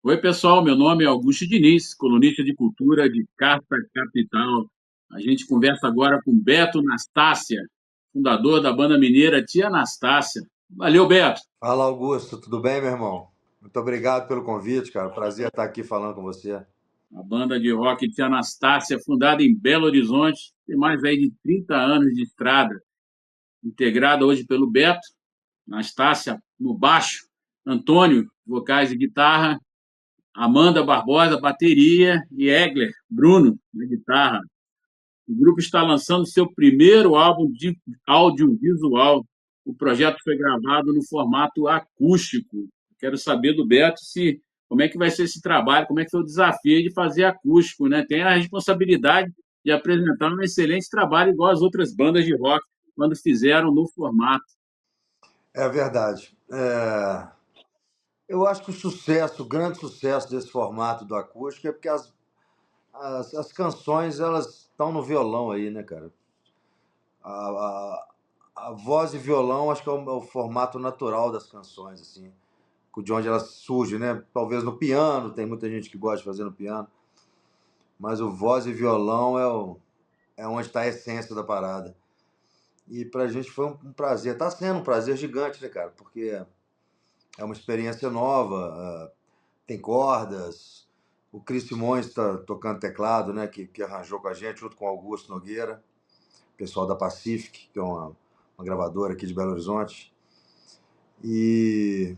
Oi, pessoal. Meu nome é Augusto Diniz, colunista de cultura de Carta Capital. A gente conversa agora com Beto Nastácia, fundador da banda mineira Tia Anastácia. Valeu, Beto. Fala, Augusto, tudo bem, meu irmão? Muito obrigado pelo convite, cara. Prazer estar aqui falando com você. A banda de rock Tia Anastácia, fundada em Belo Horizonte, tem mais aí de 30 anos de estrada, integrada hoje pelo Beto Nastácia no baixo, Antônio, vocais e guitarra, Amanda Barbosa, bateria e Egler Bruno, na guitarra. O grupo está lançando seu primeiro álbum de audiovisual. O projeto foi gravado no formato acústico. Quero saber do Beto se como é que vai ser esse trabalho, como é que foi o desafio de fazer acústico, né? Tem a responsabilidade de apresentar um excelente trabalho igual as outras bandas de rock quando fizeram no formato. É verdade. Eu acho que o sucesso, o grande sucesso desse formato do acústico é porque as canções, elas estão no violão aí, né, cara? A, a voz e violão, acho que é o formato natural das canções, assim, de onde elas surgem, né? Talvez no piano, tem muita gente que gosta de fazer no piano, mas o voz e violão é onde está a essência da parada. E pra gente foi um prazer. Tá sendo um prazer gigante, né, cara? Porque é uma experiência nova, tem cordas. O Cris Simões está tocando teclado, né? Que arranjou com a gente, junto com o Augusto Nogueira, pessoal da Pacific, que é uma gravadora aqui de Belo Horizonte. E,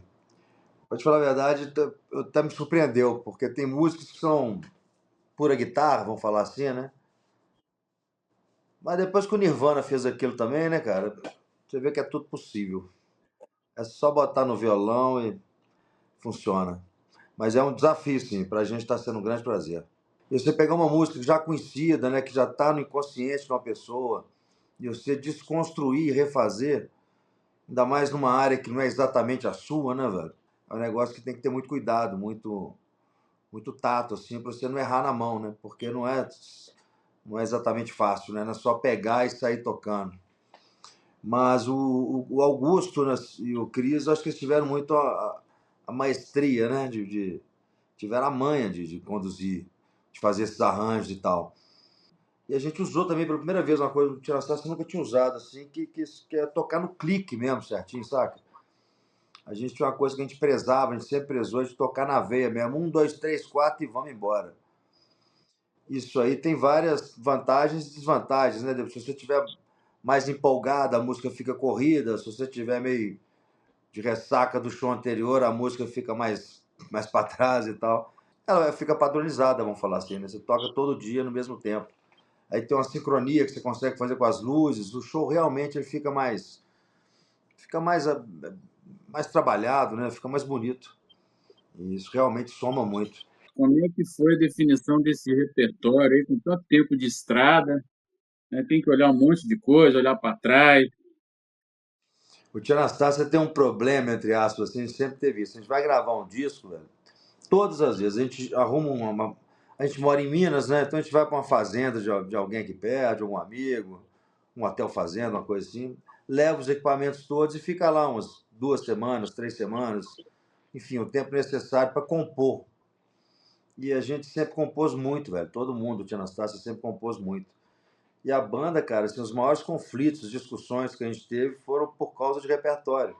pra te falar a verdade, até me surpreendeu, porque tem músicas que são pura guitarra, vamos falar assim, né? Mas depois que o Nirvana fez aquilo também, né, cara? Você vê que é tudo possível. É só botar no violão e funciona. Mas é um desafio, sim. Pra gente está sendo um grande prazer. E você pegar uma música já conhecida, né, que já está no inconsciente de uma pessoa, e você desconstruir e refazer, ainda mais numa área que não é exatamente a sua, né, velho? É um negócio que tem que ter muito cuidado, muito tato, assim, para você não errar na mão, né? Porque não é exatamente fácil, né? Não é só pegar e sair tocando. Mas o Augusto, né, e o Cris, acho que eles tiveram muito a maestria, né? Tiveram a manha de conduzir, de fazer esses arranjos e tal. E a gente usou também pela primeira vez uma coisa que o Tiracast nunca tinha usado, assim, que é tocar no clique mesmo, certinho, saca? A gente tinha uma coisa que a gente prezava, a gente sempre prezou de tocar na veia mesmo. Um, dois, três, quatro e vamos embora. Isso aí tem várias vantagens e desvantagens, né? Se você tiver mais empolgado, a música fica corrida. Se você tiver meio de ressaca do show anterior, a música fica mais para trás e tal. Ela fica padronizada, vamos falar assim, né? Você toca todo dia no mesmo tempo. Aí tem uma sincronia que você consegue fazer com as luzes. O show realmente ele fica mais trabalhado, né? Fica mais bonito. E isso realmente soma muito. Como é que foi a definição desse repertório aí com tanto tempo de estrada? Né? Tem que olhar um monte de coisa, olhar para trás. O Tia Anastácia tem um problema, entre aspas, assim, a gente sempre teve isso. A gente vai gravar um disco, velho. Todas as vezes. A gente arruma a gente mora em Minas, né? Então a gente vai para uma fazenda de alguém aqui perto, de algum amigo, um hotel fazenda, uma coisa assim. Leva os equipamentos todos e fica lá umas 2 semanas, 3 semanas. Enfim, o tempo necessário para compor. E a gente sempre compôs muito, velho. Todo mundo, o Tia Anastácia sempre compôs muito. E a banda, cara, assim, os maiores conflitos, discussões que a gente teve foram por causa de repertório.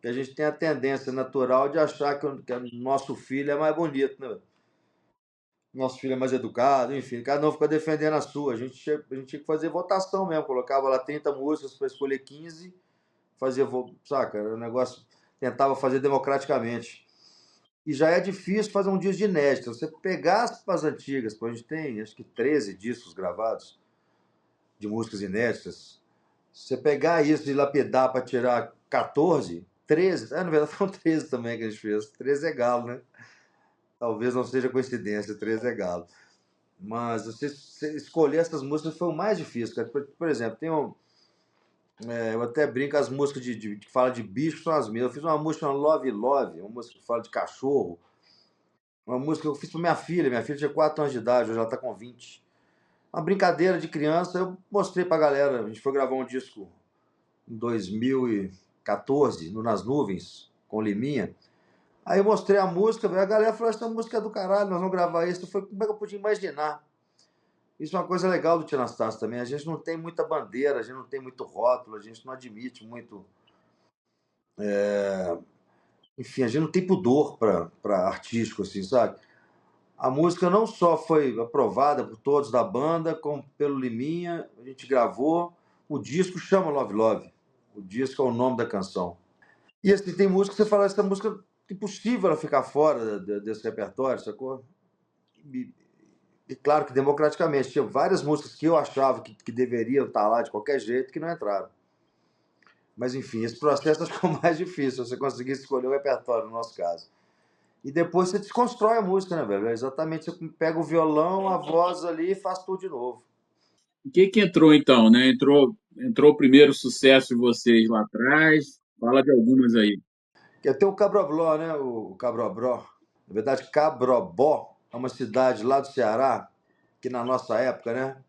Que a gente tem a tendência natural de achar que o nosso filho é mais bonito, né? Nosso filho é mais educado, enfim, cada um fica defendendo a sua. A gente tinha que fazer votação mesmo, colocava lá 30 músicas para escolher 15, fazia, saca? Era um negócio, tentava fazer democraticamente. E já é difícil fazer um disco de inédito. Você pegar as antigas, pô, a gente tem acho que 13 discos gravados de músicas inéditas. Se você pegar isso e lapidar para tirar 14, 13, na verdade foram 13 também que a gente fez. 13 é galo, né? Talvez não seja coincidência, 13 é galo. Mas você escolher essas músicas foi o mais difícil, cara. Por exemplo, eu até brinco, as músicas que fala de bicho são as minhas. Eu fiz uma música Love Love, uma música que fala de cachorro. Uma música que eu fiz pra minha filha. Minha filha tinha 4 anos de idade, hoje ela tá com 20. Uma brincadeira de criança, eu mostrei pra galera. A gente foi gravar um disco em 2014, no Nas Nuvens, com o Liminha. Aí eu mostrei a música, a galera falou, essa música é do caralho, nós vamos gravar isso. Foi como é que eu podia imaginar? Isso é uma coisa legal do Tia Anastácio também. A gente não tem muita bandeira, a gente não tem muito rótulo, a gente não admite muito. Enfim, a gente não tem pudor para artístico, assim, sabe? A música não só foi aprovada por todos da banda, como pelo Liminha, a gente gravou. O disco chama Love Love. O disco é o nome da canção. E assim, tem música que você fala, essa música é impossível ela ficar fora desse repertório, sacou? E claro que democraticamente, tinha várias músicas que eu achava que deveriam estar lá de qualquer jeito, que não entraram. Mas enfim, esse processo ficou mais difícil, você conseguir escolher o repertório, no nosso caso. E depois você desconstrói a música, né, velho? É exatamente, você pega o violão, a voz ali e faz tudo de novo. O que entrou então, né? Entrou o primeiro sucesso de vocês lá atrás. Fala de algumas aí. Que tem o Cabrobló, né? O Cabrobró. Na verdade, Cabrobó é uma cidade lá do Ceará, que na nossa época, né?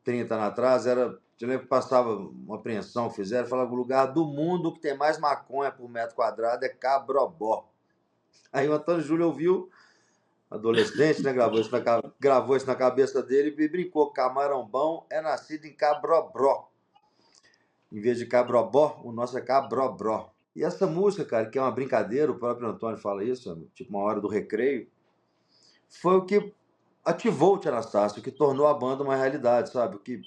30 anos atrás, era. Eu lembro que passava uma apreensão, fizeram, falava que o lugar do mundo que tem mais maconha por metro quadrado é Cabrobó. Aí o Antônio Júlio ouviu, adolescente, né? Gravou isso na cabeça dele e brincou. Camarão é nascido em Cabrobró. Em vez de Cabrobó, o nosso é Cabrobró. E essa música, cara, que é uma brincadeira, o próprio Antônio fala isso, tipo uma hora do recreio, foi o que ativou o Tia Anastácio, que tornou a banda uma realidade, sabe? O que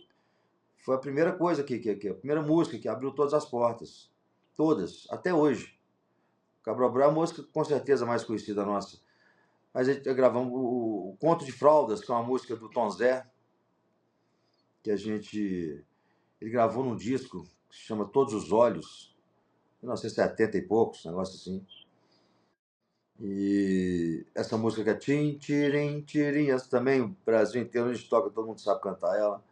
foi a primeira coisa a primeira música que abriu todas as portas. Todas, até hoje. Cabrobró é a música com certeza mais conhecida nossa. Mas a gente gravamos o Conto de Fraldas, que é uma música do Tom Zé, que a gente. Ele gravou num disco que se chama Todos os Olhos, 1970 e poucos, um negócio assim. E essa música que é Tim, Tirim, Tirim, essa também, o Brasil inteiro a gente toca, todo mundo sabe cantar ela.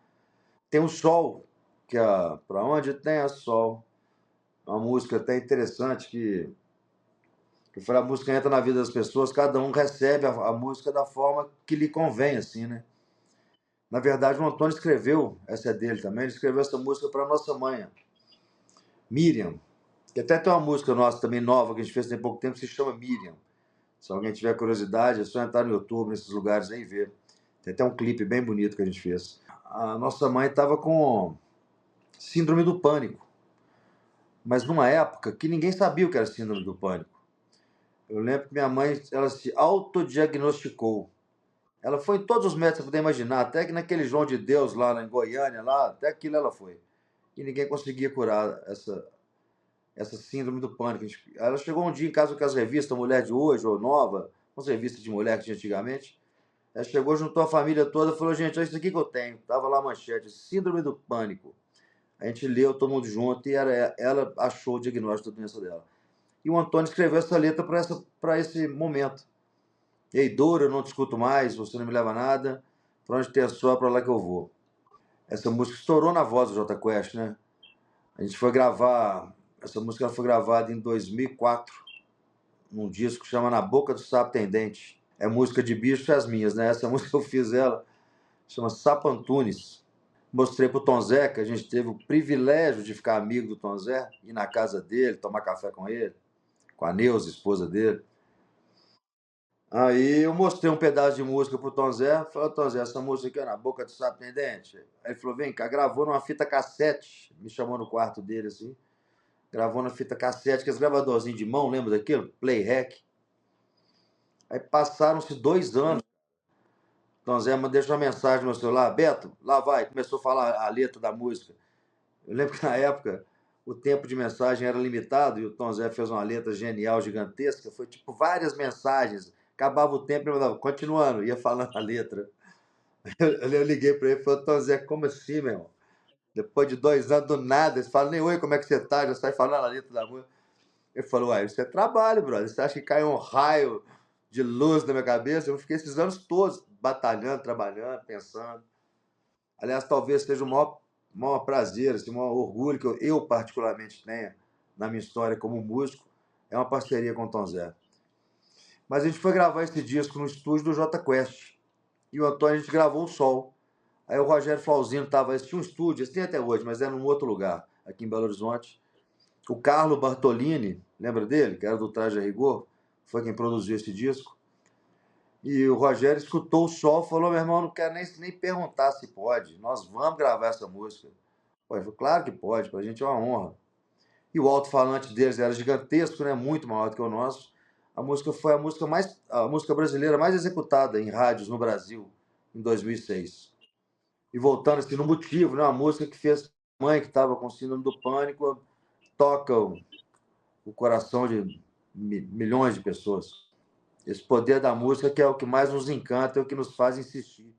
Tem o Sol, que é Pra Onde Tem a Sol. Uma música até interessante que foi a música entra na vida das pessoas, cada um recebe a música da forma que lhe convém, assim, né? Na verdade, o Antônio escreveu, essa é dele também, ele escreveu essa música para nossa mãe, Miriam, que até tem uma música nossa também nova que a gente fez tem pouco tempo que se chama Miriam. Se alguém tiver curiosidade, é só entrar no YouTube, nesses lugares aí e ver. Tem até um clipe bem bonito que a gente fez. A nossa mãe estava com síndrome do pânico, mas numa época que ninguém sabia o que era síndrome do pânico. Eu lembro que minha mãe, ela se autodiagnosticou. Ela foi em todos os médicos que você puder imaginar, até que naquele João de Deus lá em Goiânia, lá, até aquilo ela foi. E ninguém conseguia curar essa síndrome do pânico. Ela chegou um dia em casa com as revistas Mulher de Hoje, ou Nova, umas revistas de mulher que tinha antigamente. Ela chegou, juntou a família toda e falou, gente, é isso aqui que eu tenho. Tava lá a manchete, síndrome do pânico. A gente leu todo mundo junto e ela achou o diagnóstico da doença dela. E o Antônio escreveu essa letra para esse momento. Ei, Doura, eu não te escuto mais, você não me leva a nada. Pra onde tem a sua, pra lá que eu vou. Essa música estourou na voz do Jota Quest, né? A gente foi gravar. Essa música foi gravada em 2004, num disco que chama Na Boca do Sapo Tem Dente. É música de bicho e as minhas, né? Essa música eu fiz ela, chama Sapo Antunes. Mostrei pro Tom Zé, que a gente teve o privilégio de ficar amigo do Tom Zé, ir na casa dele, tomar café com ele, com a Neuza, esposa dele. Aí eu mostrei um pedaço de música pro Tom Zé, falei, Tom Zé, essa música aqui é Na Boca do Sapo Tem Dente. Aí ele falou, vem cá, gravou numa fita cassete, me chamou no quarto dele assim, gravou na fita cassete, que é esse gravadorzinho de mão, lembra daquilo? Playhack. Aí passaram-se 2 anos, Tom Zé deixou uma mensagem no meu celular, Beto, lá vai, começou a falar a letra da música. Eu lembro que na época o tempo de mensagem era limitado e o Tom Zé fez uma letra genial, gigantesca, foi tipo várias mensagens, acabava o tempo e eu mandava, continuando, ia falando a letra. Eu liguei para ele e falei, Tom Zé, como assim, meu irmão? Depois de 2 anos do nada, você fala nem oi, como é que você tá? Já sai falando a letra da música. Ele falou, ué, isso é trabalho, brother. Você acha que cai um raio de luz na minha cabeça? Eu fiquei esses anos todos batalhando, trabalhando, pensando. Aliás, talvez seja o maior prazer, assim, o maior orgulho que eu particularmente tenha na minha história como músico, é uma parceria com o Tom Zé. Mas a gente foi gravar esse disco no estúdio do Jota Quest. E o Antônio, a gente gravou o Sol. Aí o Rogério Flauzino estava, tinha um estúdio, esse tem até hoje, mas era num outro lugar, aqui em Belo Horizonte. O Carlo Bartolini, lembra dele, que era do Traje a Rigor, foi quem produziu esse disco. E o Rogério escutou o som e falou: meu irmão, não quero nem perguntar se pode, nós vamos gravar essa música. Pô, ele falou: claro que pode, pra gente é uma honra. E o alto-falante deles era gigantesco, né? Muito maior do que o nosso. A música foi a música brasileira mais executada em rádios no Brasil em 2006. E voltando assim no motivo, né? Uma música que fez a mãe que estava com síndrome do pânico toca o coração de milhões de pessoas. Esse poder da música que é o que mais nos encanta, é o que nos faz insistir